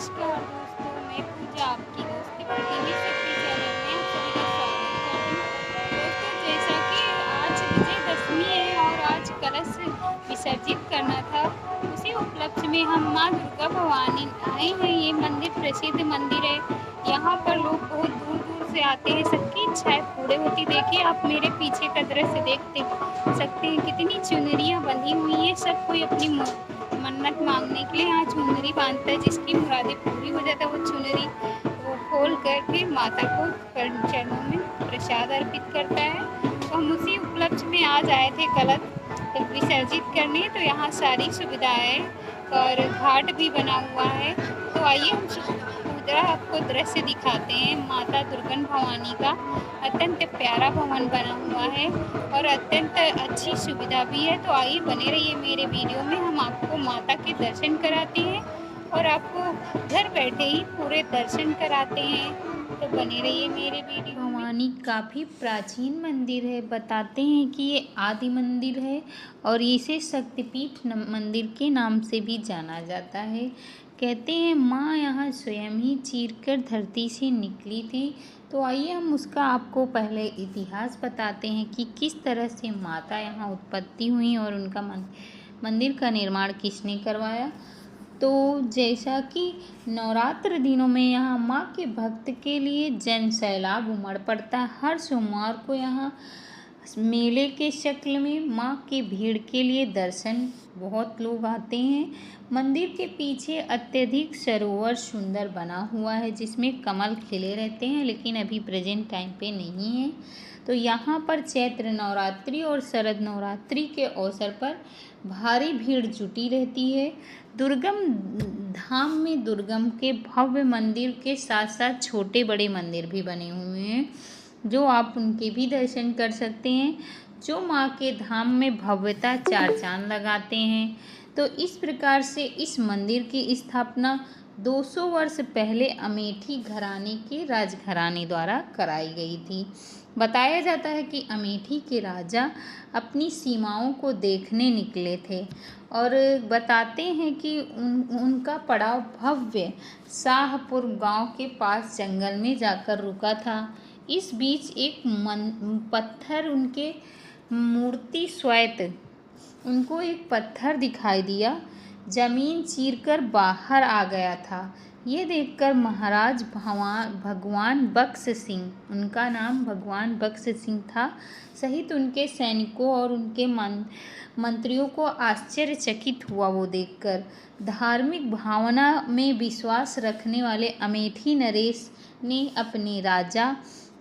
नमस्कार दोस्तों, मैं पूजा आपकी दोस्ती पर टीवी शक्ति चैनल में आप सभी का स्वागत करती हूँ। दोस्तों, जैसा कि आज विजयदशमी है और आज कलश विसर्जित करना था, उसी उपलक्ष्य में हम माँ दुर्गा भवानी आए हैं। ये मंदिर प्रसिद्ध मंदिर है। यहाँ पर लोग बहुत दूर दूर से आते हैं, सबकी इच्छाएं पूरी होती। देखिए, आप मेरे पीछे का दृश्य देखते सकते हैं, कितनी चुनरियाँ बंधी हुई हैं। सब कोई अपनी मन्नत मांगने के लिए यहाँ चुनरी बांधता है। जिसकी मुरादें पूरी हो जाता है, वो चुनरी वो खोल करके माता को चरणों में प्रसाद अर्पित करता है। तो हम उसी उपलक्ष्य में आज आए थे कलश विसर्जित करने। तो यहाँ सारी सुविधाएं और घाट भी बना हुआ है। तो आइए हम पूरा आपको दृश्य दिखाते हैं। माता दुर्गा भवानी का अत्यंत प्यारा भवन बना हुआ है और अत्यंत अच्छी सुविधा भी है। तो आइए बने रहिए मेरे वीडियो में। हम आपको माता के दर्शन कराते हैं और आपको घर बैठे ही पूरे दर्शन कराते हैं। तो बने रहिए मेरे वीडियो में। भवानी काफ़ी प्राचीन मंदिर है। बताते हैं कि ये आदि मंदिर है और इसे शक्तिपीठ मंदिर के नाम से भी जाना जाता है। कहते हैं माँ यहाँ स्वयं ही चीरकर धरती से निकली थी। तो आइए हम उसका आपको पहले इतिहास बताते हैं कि किस तरह से माता यहाँ उत्पत्ति हुई और उनका मंदिर का निर्माण किसने करवाया। तो जैसा कि नवरात्र दिनों में यहाँ माँ के भक्त के लिए जन सैलाब उमड़ पड़ता है। हर सोमवार को यहाँ मेले के शक्ल में माँ की भीड़ के लिए दर्शन बहुत लोग आते हैं। मंदिर के पीछे अत्यधिक सरोवर सुंदर बना हुआ है, जिसमें कमल खिले रहते हैं, लेकिन अभी प्रेजेंट टाइम पे नहीं है। तो यहाँ पर चैत्र नवरात्रि और शरद नवरात्रि के अवसर पर भारी भीड़ जुटी रहती है। दुर्गम धाम में दुर्गम के भव्य मंदिर के साथ साथ छोटे बड़े मंदिर भी बने हुए हैं, जो आप उनके भी दर्शन कर सकते हैं, जो माँ के धाम में भव्यता चार चांद लगाते हैं। तो इस प्रकार से इस मंदिर की स्थापना 200 वर्ष पहले अमेठी घराने के राजघराने द्वारा कराई गई थी। बताया जाता है कि अमेठी के राजा अपनी सीमाओं को देखने निकले थे और बताते हैं कि उनका पड़ाव भव्य शाहपुर गांव के पास जंगल में जाकर रुका था। इस बीच एक पत्थर उनके मूर्ति स्वयं उनको एक पत्थर दिखाई दिया, जमीन चीरकर बाहर आ गया था। ये देखकर महाराज भगवान बख्श सिंह, उनका नाम भगवान बख्श सिंह था, सहित उनके सैनिकों और उनके मंत्रियों को आश्चर्यचकित हुआ वो देखकर। धार्मिक भावना में विश्वास रखने वाले अमेठी नरेश ने अपने राजा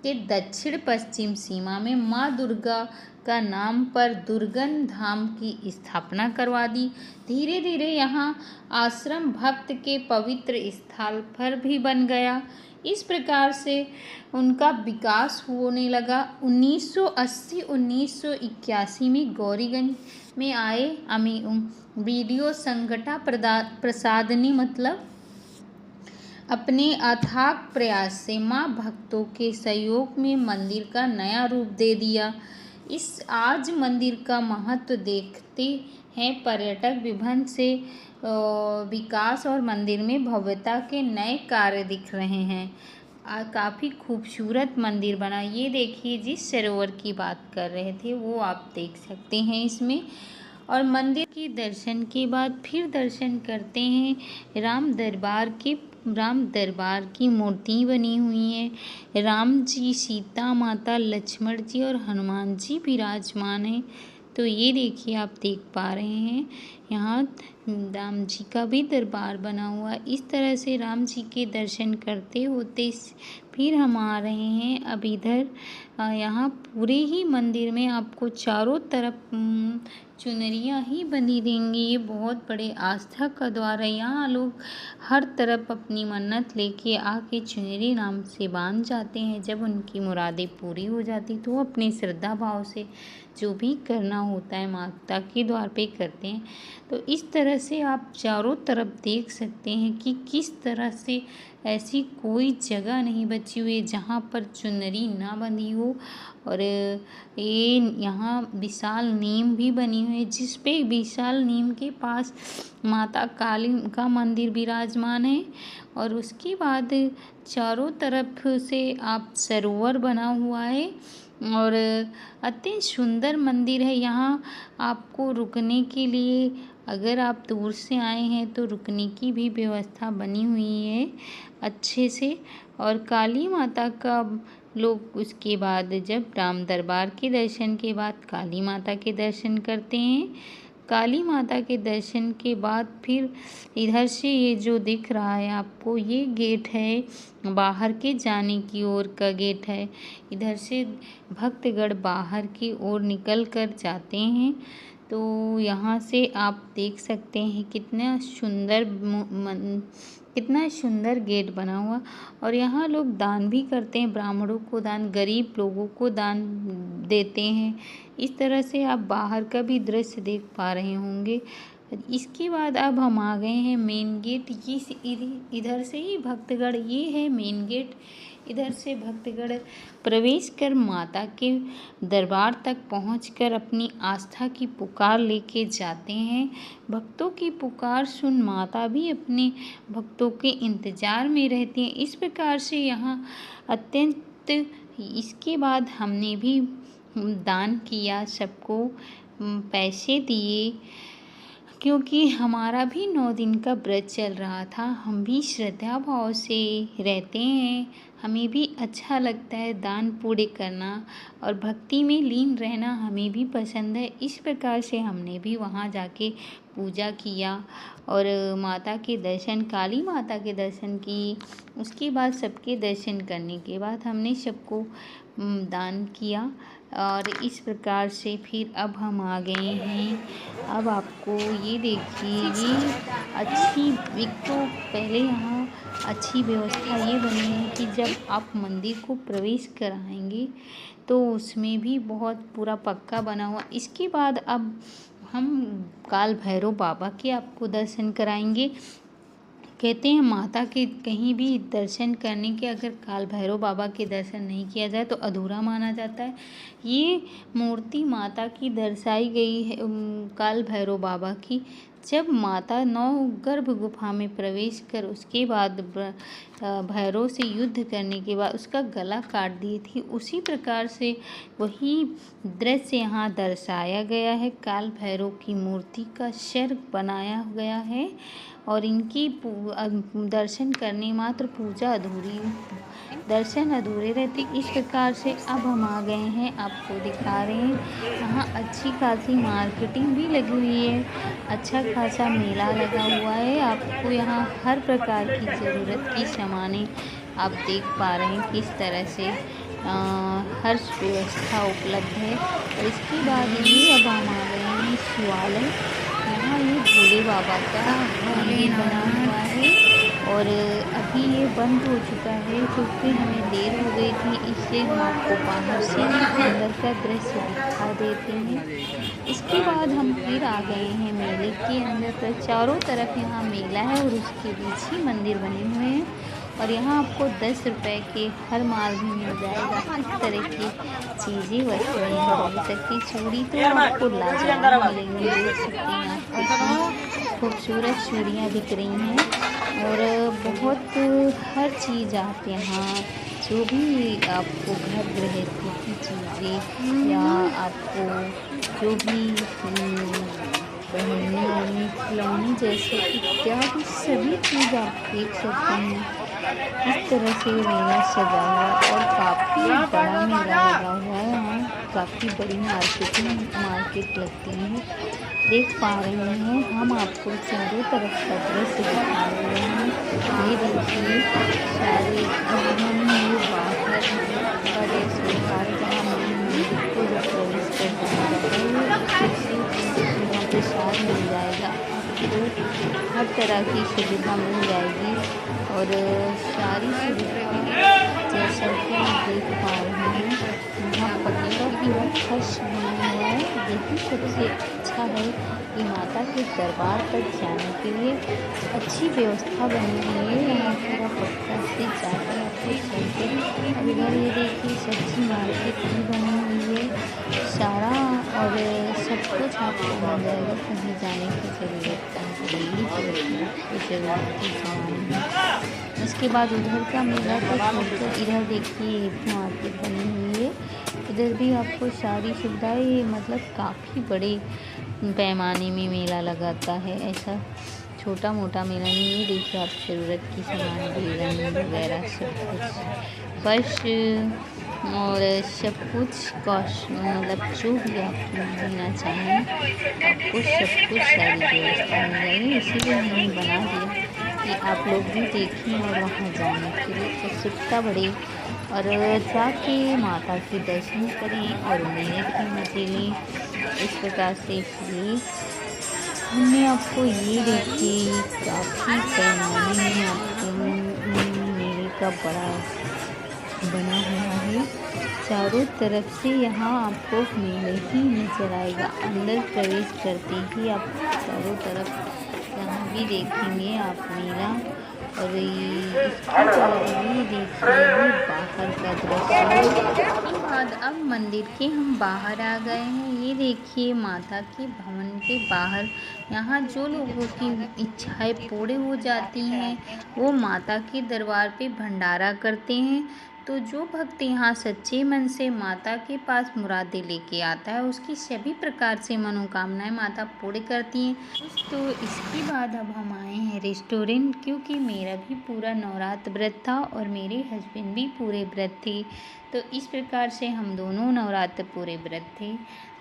के दक्षिण पश्चिम सीमा में माँ दुर्गा का नाम पर दुर्गन धाम की स्थापना करवा दी। धीरे धीरे यहाँ आश्रम भक्त के पवित्र स्थल पर भी बन गया। इस प्रकार से उनका विकास होने लगा। 1980-1981 में गौरीगंज में आए वीडियो संगठा प्रसाद ने अपने अथाक प्रयास से माँ भक्तों के सहयोग में मंदिर का नया रूप दे दिया। आज मंदिर का महत्व देखते हैं पर्यटक विभिन्न से विकास और मंदिर में भव्यता के नए कार्य दिख रहे हैं। काफ़ी खूबसूरत मंदिर बना। ये देखिए, जिस सरोवर की बात कर रहे थे वो आप देख सकते हैं इसमें। और मंदिर के दर्शन के बाद फिर दर्शन करते हैं राम दरबार की मूर्ति बनी हुई है। राम जी, सीता माता, लक्ष्मण जी और हनुमान जी विराजमान हैं। तो ये देखिए, आप देख पा रहे हैं यहाँ राम जी का भी दरबार बना हुआ। इस तरह से राम जी के दर्शन करते होते फिर हम आ रहे हैं अब इधर। यहाँ पूरे ही मंदिर में आपको चारों तरफ चुनरियाँ ही बंधी देंगी। ये बहुत बड़े आस्था का द्वार है। यहाँ लोग हर तरफ अपनी मन्नत लेके आके चुनरी नाम से बांध जाते हैं। जब उनकी मुरादें पूरी हो जाती तो अपने श्रद्धा भाव से जो भी करना होता है माता के द्वार पे करते हैं। तो इस तरह से आप चारों तरफ देख सकते हैं कि किस तरह से ऐसी कोई जगह नहीं बची हुई है जहाँ पर चुनरी ना बंधी हो। और ये यहाँ विशाल नीम भी बनी हुई है, जिस पे विशाल नीम के पास माता काली का मंदिर विराजमान है। और उसके बाद चारों तरफ से आप सरोवर बना हुआ है और अति सुंदर मंदिर है। यहाँ आपको रुकने के लिए, अगर आप दूर से आए हैं तो रुकने की भी व्यवस्था बनी हुई है अच्छे से। और काली माता का लोग उसके बाद जब राम दरबार के दर्शन के बाद काली माता के दर्शन करते हैं। काली माता के दर्शन के बाद फिर इधर से ये जो दिख रहा है आपको, ये गेट है बाहर के जाने की ओर का गेट है। इधर से भक्तगण बाहर की ओर निकल कर जाते हैं। तो यहाँ से आप देख सकते हैं कितना सुंदर गेट बना हुआ। और यहाँ लोग दान भी करते हैं, ब्राह्मणों को दान, गरीब लोगों को दान देते हैं। इस तरह से आप बाहर का भी दृश्य देख पा रहे होंगे। इसके बाद अब हम आ गए हैं मेन गेट। इधर से ही भक्तगण, ये है मेन गेट। इधर से भक्तगण प्रवेश कर माता के दरबार तक पहुंचकर अपनी आस्था की पुकार लेके जाते हैं। भक्तों की पुकार सुन माता भी अपने भक्तों के इंतजार में रहती हैं। इस प्रकार से यहाँ अत्यंत, इसके बाद हमने भी दान किया, सबको पैसे दिए, क्योंकि हमारा भी 9 दिन का व्रत चल रहा था। हम भी श्रद्धा भाव से रहते हैं, हमें भी अच्छा लगता है दान पुण्य करना और भक्ति में लीन रहना हमें भी पसंद है। इस प्रकार से हमने भी वहाँ जाके पूजा किया और माता के दर्शन, काली माता के दर्शन किए। उसके बाद सबके दर्शन करने के बाद हमने सबको दान किया। और इस प्रकार से फिर अब हम आ गए हैं। अब आपको ये देखिए, ये अच्छी, एक तो पहले यहाँ अच्छी व्यवस्था ये बनी है कि जब आप मंदिर को प्रवेश कराएंगे तो उसमें भी बहुत पूरा पक्का बना हुआ। इसके बाद अब हम काल भैरव बाबा के आपको दर्शन कराएंगे। कहते हैं माता के कहीं भी दर्शन करने के, अगर काल भैरव बाबा के दर्शन नहीं किया जाए तो अधूरा माना जाता है। ये मूर्ति माता की दर्शाई गई है, काल भैरव बाबा की। जब माता 9 गर्भ गुफा में प्रवेश कर उसके बाद भैरव से युद्ध करने के बाद उसका गला काट दी थी, उसी प्रकार से वही दृश्य यहाँ दर्शाया गया है। काल भैरव की मूर्ति का सिर बनाया गया है और इनकी दर्शन करने मात्र पूजा अधूरी, दर्शन अधूरे रहते। इस प्रकार से अब हम आ गए हैं, आपको दिखा रहे हैं। यहाँ अच्छी खासी मार्केटिंग भी लगी हुई है, अच्छा खासा मेला लगा हुआ है। आपको यहाँ हर प्रकार की ज़रूरत की सामानें आप देख पा रहे हैं किस तरह से हर व्यवस्था उपलब्ध है। और इसके बाद ये अब हम आ गए हैं शिवालय। यहाँ ये भोले बाबा का मंदिर बना हुआ है और अभी ये बंद हो चुका है क्योंकि हमें देर हो गई थी। इससे हम आपको बाहर से अंदर का दृश्य दिखा देते हैं। इसके बाद हम फिर आ गए हैं मेले के अंदर। पर चारों तरफ यहाँ मेला है और उसके बीच ही मंदिर बने हुए हैं। और यहाँ आपको 10 रुपए के हर माल भी मिल जाएगा। इस तरह की चीज़ें, वस्तुएं खरीद सकती। चूड़ी तो आपको लाजवाब मिलेंगी, देख सकते हैं आप कितनी खूबसूरत चूड़ियाँ बिक रही हैं। और बहुत हर चीज़ आप यहाँ, जो भी आपको घर गृहस्थी की चीज़ें या आपको जो भी पहनने वाली खिलौने जैसे इत्यादि सभी चीज़ आप देख सकते हैं। इस तरह से मेला सजा हुआ और काफ़ी बड़ा मेला लगा हुआ है। यहाँ काफ़ी बड़ी मार्केट लगती है, देख पा रहे हैं। हम आपको चारों तरफ का दृश्य दिखा रहे हैं। ये देखिए सारे बाहर का दृश्य दिखा रहे, जहाँ मंदिर को जब प्रवेश करते हैं प्रसाद मिल जाएगा, आपको हर तरह की सुविधा मिल जाएगी। और सारी सुविधाएं जैसा कि आप देख पा रहे हैं, यहाँ पक्का भी फर्श बना हुआ है। यही सबसे अच्छा व्यवस्था है कि माता के दरबार तक जाने के लिए अच्छी व्यवस्था बनी हुई है। यहाँ पूरा पक्का से जाकर आपको चलते। और इधर ये देखिए सब्जी मार्केट भी बनी हुई है सारा, और सब कुछ आपको मिल जाएगा। कहीं जाने की ज़रूरत नहीं पड़ेगी, जो आपको ज़रूरत की सामान है। उसके बाद उधर का मेला को छोड़कर इधर देखिए एक मार्केट बनी हुई है। इधर भी आपको सारी सुविधाएं, मतलब काफ़ी बड़े पैमाने में मेला लगाता है। ऐसा छोटा मोटा मेला नहीं है। देखिए आप ज़रूरत की सामान बेलन वगैरह सब कुछ, फर्श और सब कुछ मतलब जो भी आप लेना चाहें आपको सब कुछ सारी व्यवस्था मिल जाएगी। इसीलिए हमने बना दिया कि आप लोग भी देखें और वहाँ जाने के लिए उत्सुकता बढ़े और जाके माता के दर्शन करें और मेले के मजे लें। इस प्रकार से इसलिए हमने आपको ये देखिए काफ़ी पैमाने में आपको मेले का बड़ा बना हुआ है। चारों तरफ से यहाँ आपको मेले ही नजर आएगा। अंदर प्रवेश करते ही आप चारों तरफ यहाँ भी देखेंगे आप मेला। और इसके बाद ये देखिए ये बाहर का दृश्य। इसके बाद अब मंदिर के हम बाहर आ गए हैं। ये देखिए माता के भवन के बाहर यहाँ जो लोगों की इच्छाएं पूरे हो जाती हैं वो माता के दरबार पे भंडारा करते हैं। तो जो भक्त यहाँ सच्चे मन से माता के पास मुरादें लेके आता है उसकी सभी प्रकार से मनोकामनाएं माता पूरी करती हैं। तो इसके बाद अब हम आए हैं रेस्टोरेंट, क्योंकि मेरा भी पूरा नवरात्र व्रत था और मेरे हस्बैंड भी पूरे व्रत थे। तो इस प्रकार से हम दोनों नवरात्र पूरे व्रत थे।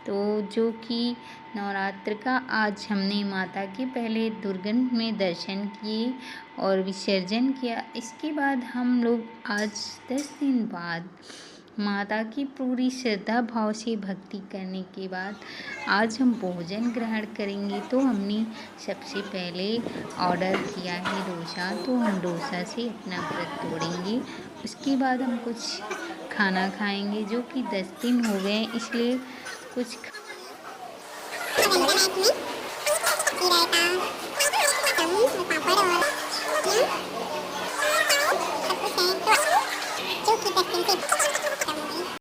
तो जो कि नवरात्र का आज हमने माता के पहले दुर्गंध में दर्शन किए और विसर्जन किया। इसके बाद हम लोग आज 10 दिन बाद माता की पूरी श्रद्धा भाव से भक्ति करने के बाद आज हम भोजन ग्रहण करेंगे। तो हमने सबसे पहले ऑर्डर किया है डोसा, तो हम डोसा से अपना व्रत तोड़ेंगे। उसके बाद हम कुछ खाना खाएंगे, जो कि 10 दिन हो गए इसलिए कुछ Ini